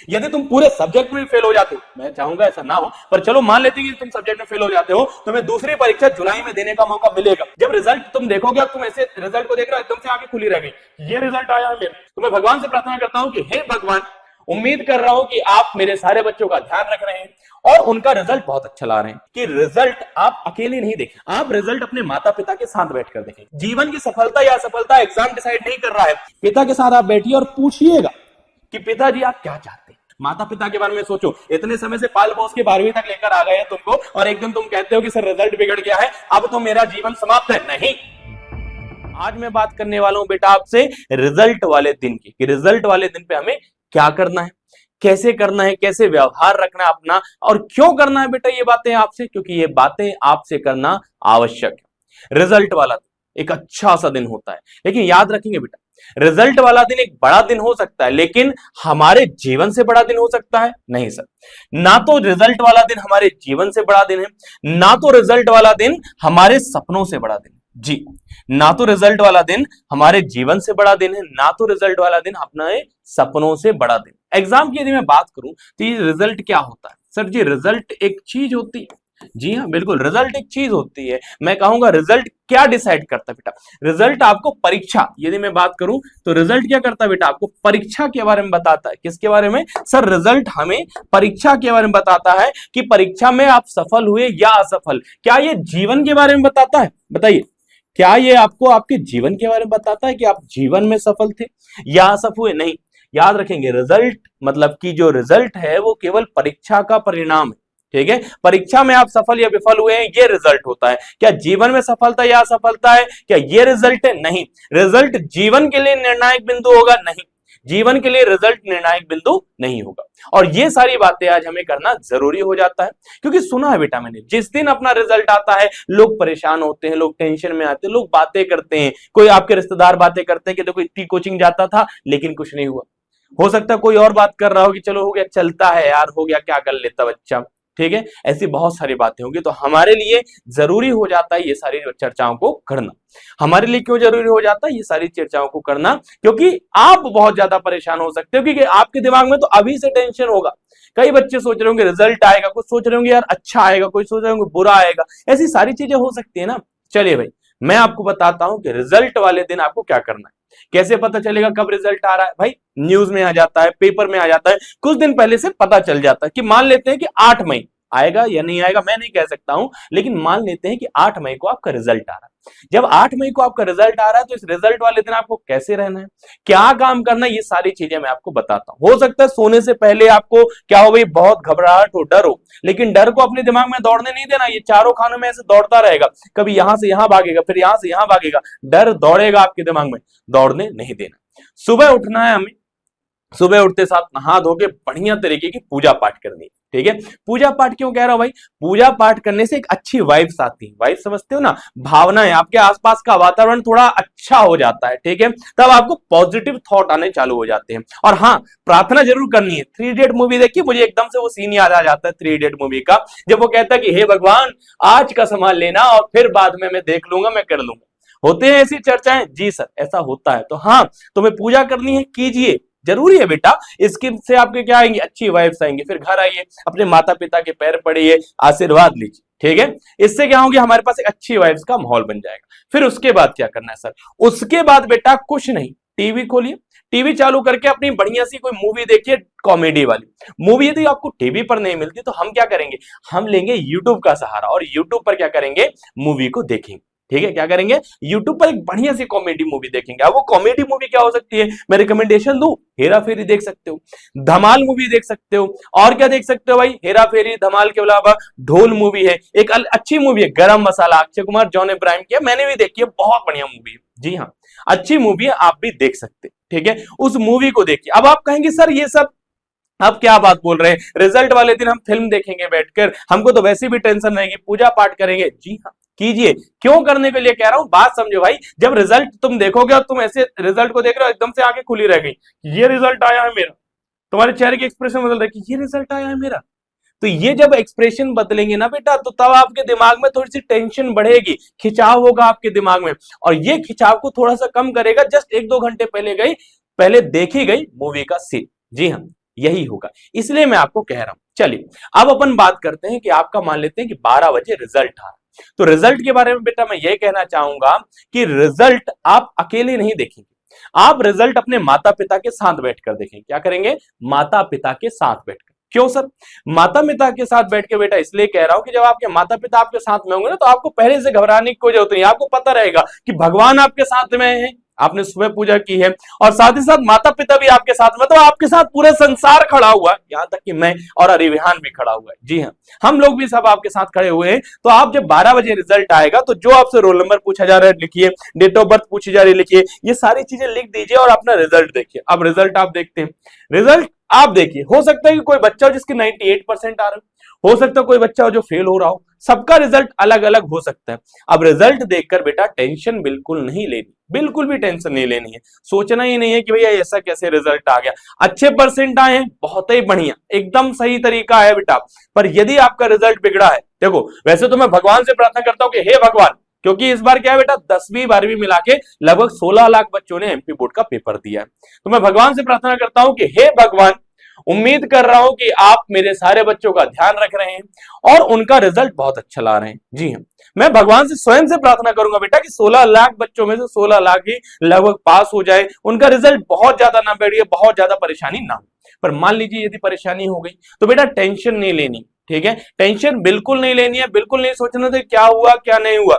यदि तुम पूरे सब्जेक्ट में फेल हो जाते हो, मैं चाहूंगा ऐसा ना हो, पर चलो मान लेते हैं कि तुम सब्जेक्ट में फेल हो जाते हो, तुम्हें दूसरी परीक्षा जुलाई में देने का मौका मिलेगा। जब रिजल्ट तुम देखोगे, तुम ऐसे रिजल्ट को देख रहे हो एकदम से आंखें खुली रह गई, ये रिजल्ट आया है मेरा, तो मैं भगवान से प्रार्थना करता हूं कि हे भगवान, उम्मीद कर रहा हूं कि आप मेरे सारे बच्चों का ध्यान रख रहे हैं और उनका रिजल्ट बहुत अच्छा ला रहे हैं, कि रिजल्ट आप अकेले नहीं देखें, आप रिजल्ट अपने माता पिता के साथ बैठकर देखें। जीवन की सफलता या असफलता एग्जाम डिसाइड नहीं कर रहा है, पिता के साथ आप बैठिए और पूछिएगा कि पिताजी आप क्या चाहते हैं। माता पिता के बारे में सोचो, इतने समय से पाल पोस के 12वीं तक लेकर आ गए हैं तुमको, और एकदम तुम कहते हो कि सर रिजल्ट बिगड़ गया है, अब तो मेरा जीवन समाप्त है। नहीं, आज मैं बात करने वाला हूं बेटा आपसे रिजल्ट वाले दिन की, कि रिजल्ट वाले दिन पे हमें क्या करना है, कैसे करना है, कैसे व्यवहार रखना है अपना, और क्यों करना है बेटा ये बातें आपसे, क्योंकि ये बातें आपसे करना आवश्यक है। रिजल्ट वाला दिन एक अच्छा सा दिन होता है, लेकिन याद रखेंगे बेटा, रिजल्ट वाला दिन एक बड़ा दिन हो सकता है, लेकिन हमारे जीवन से बड़ा दिन हो सकता है नहीं सर। ना तो रिजल्ट वाला दिन हमारे जीवन से बड़ा दिन है, ना तो रिजल्ट वाला दिन हमारे सपनों से बड़ा दिन है। जी, ना तो रिजल्ट वाला दिन हमारे जीवन से बड़ा दिन है, ना तो रिजल्ट वाला दिन अपने सपनों से बड़ा दिन। एग्जाम की यदि मैं बात करूं तो ये रिजल्ट क्या होता है सर जी? रिजल्ट एक चीज होती है। जी हाँ, बिल्कुल, रिजल्ट एक चीज होती है। मैं कहूंगा रिजल्ट क्या डिसाइड करता है बेटा? रिजल्ट आपको परीक्षा, यदि मैं बात करूं तो रिजल्ट क्या करता है बेटा? आपको परीक्षा के बारे में बताता है। किसके बारे में सर? रिजल्ट हमें परीक्षा के बारे में बताता है कि परीक्षा में आप सफल हुए या असफल। क्या ये जीवन के बारे में बताता है? बताइए, क्या ये आपको आपके जीवन के बारे में बताता है कि आप जीवन में सफल थे या असफल हुए? नहीं। याद रखेंगे, रिजल्ट मतलब कि जो रिजल्ट है वो केवल परीक्षा का परिणाम है। ठीक है, परीक्षा में आप सफल या विफल हुए हैं ये रिजल्ट होता है। क्या जीवन में सफलता या असफलता है, क्या ये रिजल्ट है? नहीं। रिजल्ट जीवन के लिए निर्णायक बिंदु होगा? नहीं, जीवन के लिए रिजल्ट निर्णायक बिंदु नहीं होगा। और ये सारी बातें आज हमें करना जरूरी हो जाता है, क्योंकि सुना है बेटा मैंने, जिस दिन अपना रिजल्ट आता है लोग परेशान होते हैं, लोग टेंशन में आते हैं, लोग बातें करते हैं। कोई आपके रिश्तेदार बातें करते हैं कि देखो इतनी कोचिंग जाता था लेकिन कुछ नहीं हुआ। हो सकता है कोई और बात कर रहा हो कि चलो हो गया, चलता है यार, हो गया, क्या कर लेता बच्चा। ठीक है, ऐसी बहुत सारी बातें होंगी। तो हमारे लिए जरूरी हो जाता है ये सारी चर्चाओं को करना। हमारे लिए क्यों जरूरी हो जाता है ये सारी चर्चाओं को करना? क्योंकि आप बहुत ज्यादा परेशान हो सकते हो, क्योंकि आपके दिमाग में तो अभी से टेंशन होगा। कई बच्चे सोच रहे होंगे रिजल्ट आएगा, कुछ सोच रहे होंगे यार अच्छा आएगा, कोई सोच रहे होंगे बुरा आएगा, ऐसी सारी चीजें हो सकती है ना। चलिए भाई, मैं आपको बताता हूं कि रिजल्ट वाले दिन आपको क्या करना है। कैसे पता चलेगा कब रिजल्ट आ रहा है? भाई न्यूज में आ जाता है, पेपर में आ जाता है, कुछ दिन पहले से पता चल जाता है कि मान लेते हैं कि 8 मई आएगा या नहीं आएगा, मैं नहीं कह सकता हूं, लेकिन मान लेते हैं कि 8 मई को आपका रिजल्ट आ रहा है। जब 8 मई को आपका रिजल्ट आ रहा है तो इस रिजल्ट वाले दिन आपको कैसे रहना है, क्या काम करना है, ये सारी चीजें मैं आपको बताता हूं। हो सकता है सोने से पहले आपको क्या हो भाई, बहुत घबराहट हो, डर हो, लेकिन डर को अपने दिमाग में दौड़ने नहीं देना। ये चारों खानों में ऐसे दौड़ता रहेगा, कभी यहां से यहां भागेगा, फिर यहां से यहां भागेगा, डर दौड़ेगा आपके दिमाग में, दौड़ने नहीं देना। सुबह उठना है हमें, सुबह उठते साथ नहा धो के बढ़िया तरीके की पूजा पाठ करनी है। ठीक है, पूजा पाठ क्यों कह रहा हूं भाई? पूजा पाठ करने से एक अच्छी वाइब्स आती है। वाइब्स समझते हो ना, भावनाएं, आपके आसपास का वातावरण थोड़ा अच्छा हो जाता है। ठीक है, तब आपको पॉजिटिव थॉट आने चालू हो जाते हैं। और हाँ, प्रार्थना जरूर करनी है। 3 इडियट मूवी देखिए, मुझे एकदम से वो सीन याद आ जाता है 3 इडियट मूवी का, जब वो कहता है कि हे भगवान आज का संभाल लेना और फिर बाद में मैं देख लूंगा, मैं कर लूंगा। होते हैं ऐसी चर्चाएं? जी सर, ऐसा होता है। तो हाँ, तुम्हें पूजा करनी है, कीजिए, जरूरी है बेटा। इसके से आपके क्या आएंगे, अच्छी वाइब्स आएंगी। फिर घर आइए, अपने माता पिता के पैर पड़िए, आशीर्वाद लीजिए। ठीक है, इससे क्या होगी, हमारे पास एक अच्छी वाइब्स का माहौल बन जाएगा। फिर उसके बाद क्या करना है सर? उसके बाद बेटा कुछ नहीं, टीवी खोलिए, टीवी चालू करके अपनी बढ़िया सी कोई मूवी देखिए, कॉमेडी वाली मूवी। यदि आपको टीवी पर नहीं मिलती तो हम क्या करेंगे, हम लेंगे यूट्यूब का सहारा, और यूट्यूब पर क्या करेंगे, मूवी को देखेंगे। ठीक है, क्या करेंगे, यूट्यूब पर एक बढ़िया सी कॉमेडी मूवी देखेंगे। अब वो कॉमेडी मूवी क्या हो सकती है, मैं रिकमेंडेशन दूं, हेरा फेरी देख सकते हो, धमाल मूवी देख सकते हो, और क्या देख सकते हो भाई, हेरा फेरी धमाल के अलावा ढोल मूवी है, एक अच्छी मूवी है गरम मसाला, अक्षय कुमार जॉन इब्राहिम की, मैंने भी देखी है, बहुत बढ़िया मूवी है। जी हाँ, अच्छी मूवी है, आप भी देख सकते हैं। ठीक है, उस मूवी को देखिए। अब आप कहेंगे सर ये सब आप क्या बात बोल रहे हैं, रिजल्ट वाले दिन हम फिल्म देखेंगे बैठकर, हमको तो वैसे भी टेंशन रहेगी, पूजा पाठ करेंगे। जी हाँ, कीजिए। क्यों करने के लिए कह रहा हूं, बात समझो भाई। जब रिजल्ट तुम देखोगे और तुम ऐसे रिजल्ट को देख रहे हो, एकदम से आंखें खुली रह गई, ये रिजल्ट आया है मेरा, तुम्हारे चेहरे के एक्सप्रेशन बदल रहे कि ये रिजल्ट आया है मेरा। तो ये जब एक्सप्रेशन बदलेंगे ना बेटा, तो तब आपके दिमाग में थोड़ी सी टेंशन बढ़ेगी, खिंचाव होगा आपके दिमाग में, और ये खिंचाव को थोड़ा सा कम करेगा जस्ट 1-2 घंटे पहले देखी गई मूवी का सीन। जी हाँ, यही होगा, इसलिए मैं आपको कह रहा हूं। चलिए अब अपन बात करते हैं कि आपका मान लेते हैं कि 12 बजे रिजल्ट आ रहा है। तो रिजल्ट के बारे में बेटा मैं ये कहना चाहूंगा कि रिजल्ट आप अकेले नहीं देखेंगे, आप रिजल्ट अपने माता पिता के साथ बैठकर देखेंगे। क्या करेंगे? माता पिता के साथ बैठकर। क्यों सर? माता पिता के साथ बैठ के बेटा इसलिए कह रहा हूं कि जब आपके माता पिता आपके साथ में होंगे ना, तो आपको पहले से घबराने की कोई जरूरत नहीं। आपको पता रहेगा कि भगवान आपके साथ में है, आपने सुबह पूजा की है, और साथ ही साथ माता पिता भी आपके साथ में, तो आपके साथ पूरा संसार खड़ा हुआ, यहां तक कि मैं और अरिविहान भी खड़ा हुआ है। जी हाँ, हम लोग भी सब आपके साथ खड़े हुए हैं। तो आप जब 12 बजे रिजल्ट आएगा तो जो आपसे रोल नंबर पूछा जा रहा है लिखिए, डेट ऑफ बर्थ पूछी जा रही है लिखिए, ये सारी चीजें लिख दीजिए और अपना रिजल्ट देखिए। अब रिजल्ट आप देखते हैं, रिजल्ट आप देखिए, हो सकता है कि कोई बच्चा हो जिसके 98% आ रहे हो सकता है कोई बच्चा हो जो फेल हो रहा हो, सबका रिजल्ट अलग अलग हो सकता है। अब रिजल्ट देखकर बेटा टेंशन बिल्कुल नहीं लेनी, बिल्कुल भी टेंशन नहीं लेनी है। सोचना ही नहीं है कि भैया ऐसा कैसे रिजल्ट आ गया। अच्छे परसेंट आए हैं, बहुत ही बढ़िया, एकदम सही तरीका है बेटा। पर यदि आपका रिजल्ट बिगड़ा है, देखो वैसे तो मैं भगवान से प्रार्थना करता हूं कि हे भगवान, क्योंकि इस बार क्या है बेटा, 10वीं 12वीं मिला के लगभग 16 लाख बच्चों ने एमपी बोर्ड का पेपर दिया है। तो मैं भगवान से प्रार्थना करता हूं कि हे भगवान, उम्मीद कर रहा हूं कि आप मेरे सारे बच्चों का ध्यान रख रहे हैं और उनका रिजल्ट बहुत अच्छा ला रहे हैं। जी हाँ, मैं भगवान से स्वयं से प्रार्थना करूंगा बेटा कि 16 लाख बच्चों में से 16 लाख ही लगभग पास हो जाए, उनका रिजल्ट बहुत ज्यादा ना बढ़े, बहुत ज्यादा परेशानी ना हो। पर मान लीजिए यदि परेशानी हो गई तो बेटा टेंशन नहीं लेनी, ठीक है? टेंशन बिल्कुल नहीं लेनी है, बिल्कुल नहीं सोचना था क्या हुआ क्या नहीं हुआ।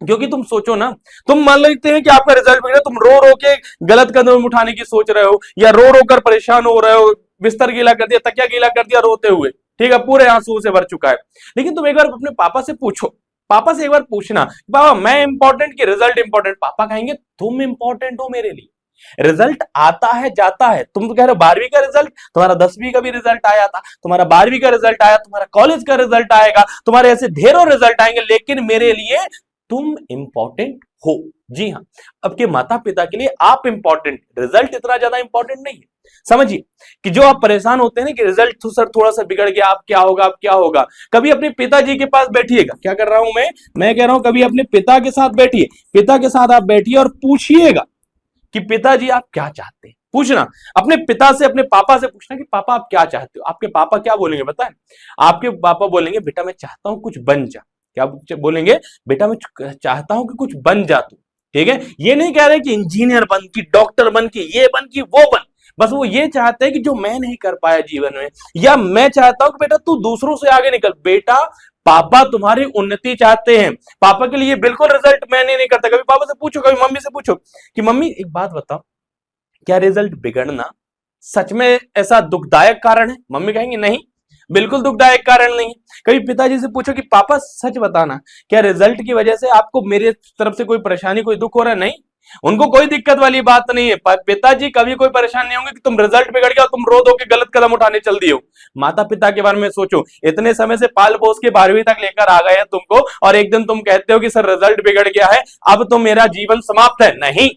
क्योंकि तुम सोचो ना, तुम मान लेते हैं कि आपका रिजल्ट बिगड़ा, तुम रो रो के गलत कदम उठाने की सोच रहे हो, या रो रो कर परेशान हो रहे हो, बिस्तर गीला कर दिया, तकिया गीला कर दिया रोते हुए, ठीक है, पूरे आंसू से भर चुका है। लेकिन तुम एक बार अपने पापा से पूछो, पापा से एक बार पूछना, पापा मैं इंपॉर्टेंट कि रिजल्ट इंपॉर्टेंट? पापा कहेंगे तुम इंपॉर्टेंट हो मेरे लिए। रिजल्ट आता है जाता है, तुम तो कह रहे हो 12वीं का रिजल्ट, तुम्हारा 10वीं का भी रिजल्ट आया था, तुम्हारा 12वीं का रिजल्ट आया, तुम्हारा कॉलेज का रिजल्ट आएगा, तुम्हारे ऐसे ढेरों रिजल्ट आएंगे, लेकिन मेरे लिए तुम इंपॉर्टेंट हो। जी हाँ, आपके माता पिता के लिए आप इंपॉर्टेंट, रिजल्ट इतना ज्यादा इंपॉर्टेंट नहीं है। समझिए कि जो आप परेशान होते हैं ना कि रिजल्ट तो सर थोड़ा सा बिगड़ गया, आप क्या होगा, आप क्या होगा, कभी अपने पिताजी के पास बैठिएगा। क्या कर रहा हूं मैं कह रहा हूं कभी अपने पिता के साथ बैठिए, पिता के साथ आप बैठिए और पूछिएगा कि पिताजी आप क्या चाहते हैं। पूछना अपने पिता से, अपने पापा से पूछना कि पापा आप क्या चाहते हो। आपके पापा क्या बोलेंगे बताएं? आपके पापा बोलेंगे बेटा मैं चाहता हूं कुछ बन जा। क्या बोलेंगे? बेटा मैं चाहता हूं कि कुछ बन जा तू। ठीक है, ये नहीं कह रहे कि इंजीनियर बन, कि डॉक्टर बन, कि ये बन, कि वो बन। बस वो ये चाहते हैं कि जो मैं नहीं कर पाया जीवन में, या मैं चाहता हूं कि बेटा तू दूसरों से आगे निकल। बेटा पापा तुम्हारी उन्नति चाहते हैं, पापा के लिए बिल्कुल रिजल्ट मैंने नहीं करता। कभी पापा से पूछो, कभी मम्मी से पूछो कि मम्मी एक बात बताओ, क्या रिजल्ट बिगड़ना सच में ऐसा दुखदायक कारण है? मम्मी कहेंगे नहीं, बिल्कुल दुखदायक कारण नहीं। कभी पिताजी से पूछो कि पापा सच बताना, क्या रिजल्ट की वजह से आपको मेरे तरफ से कोई परेशानी, कोई दुख हो रहा है? नहीं, उनको कोई दिक्कत वाली बात नहीं है। पिताजी कभी कोई परेशान नहीं होंगे कि तुम रिजल्ट बिगड़ गया और तुम रो दो के गलत कदम उठाने चल दिए हो। माता पिता के बारे में सोचो, इतने समय से पाल पोस के 12वीं तक लेकर आ गए हैं तुमको, और एक दिन तुम कहते हो कि सर रिजल्ट बिगड़ गया है, अब तो मेरा जीवन समाप्त है। नहीं,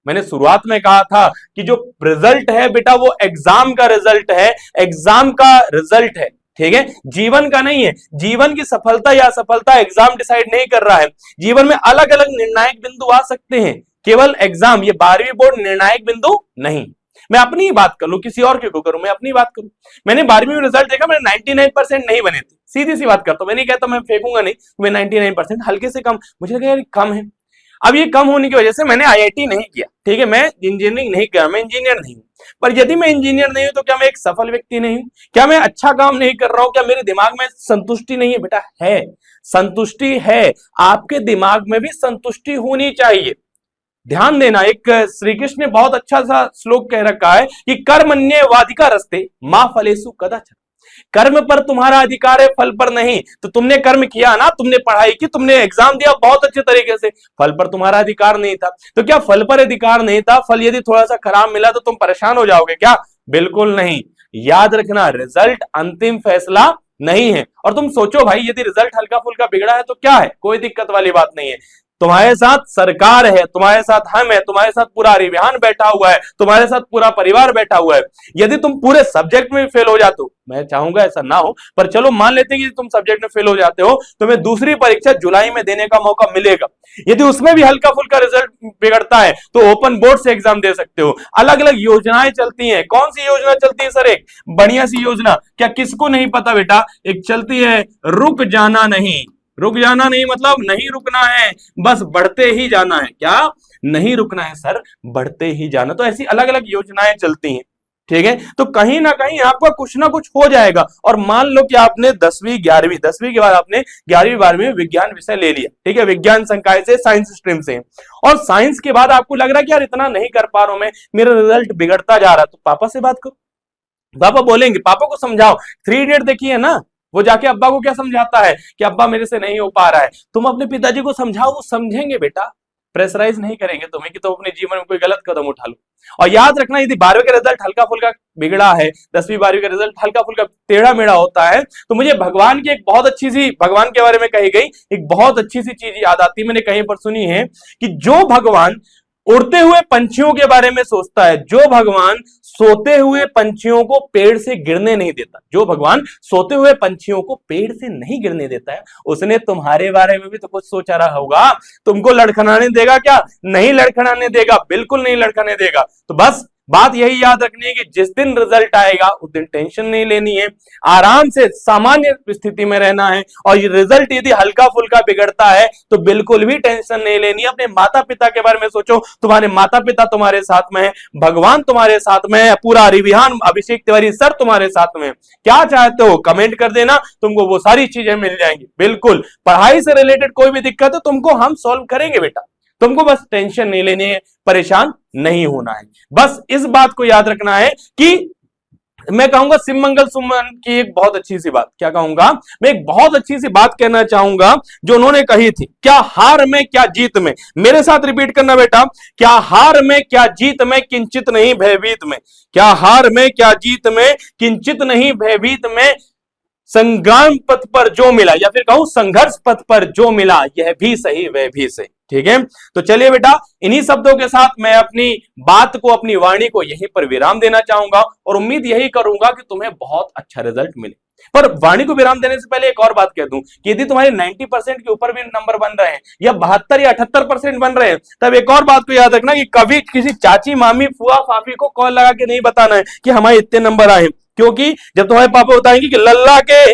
मैंने शुरुआत में कहा था कि जो रिजल्ट है बेटा वो एग्जाम का रिजल्ट है, एग्जाम का रिजल्ट है, ठीक है, जीवन का नहीं है। जीवन की सफलता या असफलता एग्जाम डिसाइड नहीं कर रहा है। जीवन में अलग अलग निर्णायक बिंदु आ सकते हैं, केवल एग्जाम, ये 12वीं बोर्ड निर्णायक बिंदु नहीं। मैं अपनी ही बात कर लूं, किसी और की को करूं, मैं अपनी बात करूं। मैंने 12वीं में रिजल्ट देखा, मैंने 99% नहीं बने थे। सीधी सी बात करता हूं, मैं नहीं कहता मैं फेंकूंगा नहीं, मैं 99% हल्के से कम, मुझे लगा यार कम है। अब ये कम होने की वजह से मैंने आईआईटी नहीं किया, ठीक है, मैं इंजीनियरिंग नहीं किया, मैं इंजीनियर नहीं हूं। पर यदि मैं इंजीनियर नहीं हूं तो क्या मैं एक सफल व्यक्ति नहीं हूं? क्या मैं अच्छा काम नहीं कर रहा हूं? क्या मेरे दिमाग में संतुष्टि नहीं है? बेटा है, संतुष्टि है, आपके दिमाग में भी संतुष्टि होनी चाहिए। ध्यान देना, एक श्री कृष्ण ने बहुत अच्छा सा श्लोक कह रखा है कि कर्मण्येवाधिकार रस्ते मां फलेषु कदाचन। कर्म पर तुम्हारा अधिकार है, फल पर नहीं। तो तुमने कर्म किया ना, तुमने पढ़ाई की, तुमने एग्जाम दिया बहुत अच्छे तरीके से, फल पर तुम्हारा अधिकार नहीं था। तो क्या फल पर अधिकार नहीं था? फल यदि थोड़ा सा खराब मिला तो तुम परेशान हो जाओगे क्या? बिल्कुल नहीं। याद रखना, रिजल्ट अंतिम फैसला नहीं है। और तुम सोचो भाई, यदि रिजल्ट हल्का फुल्का बिगड़ा है तो क्या है, कोई दिक्कत वाली बात नहीं है। तुम्हारे साथ सरकार है, तुम्हारे साथ हम है, तुम्हारे साथ पूरा अरिविहान बैठा हुआ है, तुम्हारे साथ पूरा परिवार बैठा हुआ है। यदि तुम पूरे सब्जेक्ट में फेल हो जाते हो, मैं चाहूंगा ऐसा ना हो, पर चलो मान लेते हैं कि तुम सब्जेक्ट में फेल हो जाते हो, तुम्हें दूसरी परीक्षा जुलाई में देने का मौका मिलेगा। यदि उसमें भी हल्का फुल्का रिजल्ट बिगड़ता है तो ओपन बोर्ड से एग्जाम दे सकते हो। अलग अलग योजनाएं चलती हैं। कौन सी योजना चलती है सर? एक बढ़िया सी योजना, क्या किसको नहीं पता बेटा? एक चलती है रुक जाना नहीं। रुक जाना नहीं मतलब नहीं रुकना है, बस बढ़ते ही जाना है। क्या नहीं रुकना है सर? बढ़ते ही जाना। तो ऐसी अलग अलग योजनाएं चलती हैं, ठीक है। तो कहीं ना कहीं आपका कुछ ना कुछ हो जाएगा। और मान लो कि आपने 10वीं 11वीं, 10वीं के बाद आपने 11वीं 12वीं में विज्ञान विषय ले लिया, ठीक है, विज्ञान संकाय से, साइंस स्ट्रीम से, और साइंस के बाद आपको लग रहा है कि यार इतना नहीं कर पा रहा हूं मैं, मेरा रिजल्ट बिगड़ता जा रहा है, तो पापा से बात करो। पापा बोलेंगे, पापा को समझाओ। 3 इडियट देखिए है ना, वो जाके अब्बा को क्या समझाता है कि अब्बा मेरे से नहीं हो पा रहा है। तुम अपने पिताजी को समझाओ, वो समझेंगे बेटा, प्रेशराइज नहीं करेंगे तुम्हें कि तुम अपने जीवन में कोई गलत कदम उठा लो। और याद रखना, यदि 12वीं का रिजल्ट हल्का फुल्का बिगड़ा है, 10वीं 12वीं का रिजल्ट हल्का फुल्का टेढ़ा मेढ़ा होता है, तो मुझे भगवान की एक बहुत अच्छी सी, भगवान के बारे में कही गई एक बहुत अच्छी सी चीज याद आती है, मैंने कहीं पर सुनी है कि जो भगवान उड़ते हुए पंछियों के बारे में सोचता है, जो भगवान सोते हुए पंछियों को पेड़ से गिरने नहीं देता, जो भगवान सोते हुए पंछियों को पेड़ से नहीं गिरने देता है, उसने तुम्हारे बारे में भी तो कुछ सोचा रहा होगा। तुमको लड़खड़ाने देगा क्या? नहीं लड़खड़ाने देगा, बिल्कुल नहीं लड़खड़ाने देगा। तो बस बात यही याद रखनी है कि जिस दिन रिजल्ट आएगा उस दिन टेंशन नहीं लेनी है, आराम से सामान्य स्थिति में रहना है। और ये रिजल्ट यदि हल्का फुल्का बिगड़ता है तो बिल्कुल भी टेंशन नहीं लेनी है। अपने माता पिता के बारे में सोचो, तुम्हारे माता पिता तुम्हारे साथ में है, भगवान तुम्हारे साथ में है, पूरा रिविहान अभिषेक तिवारी सर तुम्हारे साथ में है। क्या चाहते हो कमेंट कर देना, तुमको वो सारी चीजें मिल जाएंगी। बिल्कुल पढ़ाई से रिलेटेड कोई भी दिक्कत है तुमको हम सॉल्व करेंगे बेटा, तुमको बस टेंशन नहीं लेनी है, परेशान नहीं होना है। बस इस बात को याद रखना है कि मैं कहूंगा सिमंगल सुमन की एक बहुत अच्छी सी बात, क्या कहूंगा मैं, एक बहुत अच्छी सी बात कहना चाहूंगा जो उन्होंने कही थी, क्या हार में क्या जीत में। मेरे साथ रिपीट करना बेटा, क्या हार में क्या जीत में किंचित नहीं भयभीत में। क्या हार में क्या जीत में किंचित नहीं भयभीत में, संग्राम पथ पर जो मिला, या फिर कहूं संघर्ष पथ पर जो मिला, यह भी सही वह भी सही। ठीक है, तो चलिए बेटा, इन्हीं शब्दों के साथ मैं अपनी बात को, अपनी वाणी को यहीं पर विराम देना चाहूंगा और उम्मीद यही करूंगा कि तुम्हें बहुत अच्छा रिजल्ट मिले। पर वाणी को विराम देने से पहले एक और बात कह दूं कि यदि तुम्हारे 90% के ऊपर भी नंबर बन रहे हैं या 72 या 78% बन रहे हैं, तब एक और बात को याद रखना कि कभी किसी चाची मामी फुआ फाफी को कॉल लगा के नहीं बताना है कि हमारे इतने नंबर आए, क्योंकि जब तुम्हारे पापा बताएंगे कि लल्ला के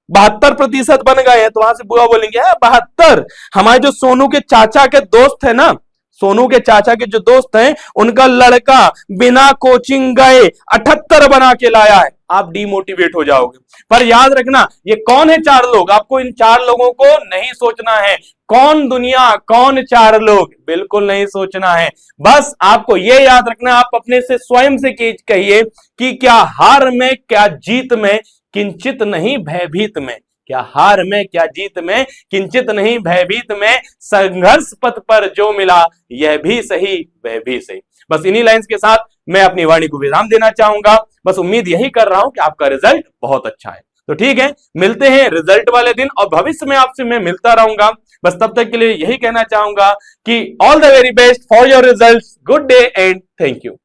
72% बन गए हैं, तो वहां से बुआ बोलेंगे 72। हमारे जो सोनू के चाचा के दोस्त है ना, सोनू के चाचा के जो दोस्त हैं, उनका लड़का बिना कोचिंग गए 78 बना के लाया है, आप डिमोटिवेट हो जाओगे। पर याद रखना, ये कौन है 4 लोग, आपको इन 4 लोगों को नहीं सोचना है कौन दुनिया कौन 4 लोग, बिल्कुल नहीं सोचना है। बस आपको ये याद रखना, आप अपने से स्वयं से कहिए कि क्या हार में क्या जीत में किंचित नहीं भयभीत में, क्या हार में क्या जीत में किंचित नहीं भयभीत में, संघर्ष पथ पर जो मिला यह भी सही वह भी सही। बस इन्हीं लाइंस के साथ मैं अपनी वाणी को विराम देना चाहूंगा। बस उम्मीद यही कर रहा हूं कि आपका रिजल्ट बहुत अच्छा है। तो ठीक है, मिलते हैं रिजल्ट वाले दिन और भविष्य में आपसे मैं मिलता रहूंगा। बस तब तक के लिए यही कहना चाहूंगा कि all the very best for your results, good day and thank you.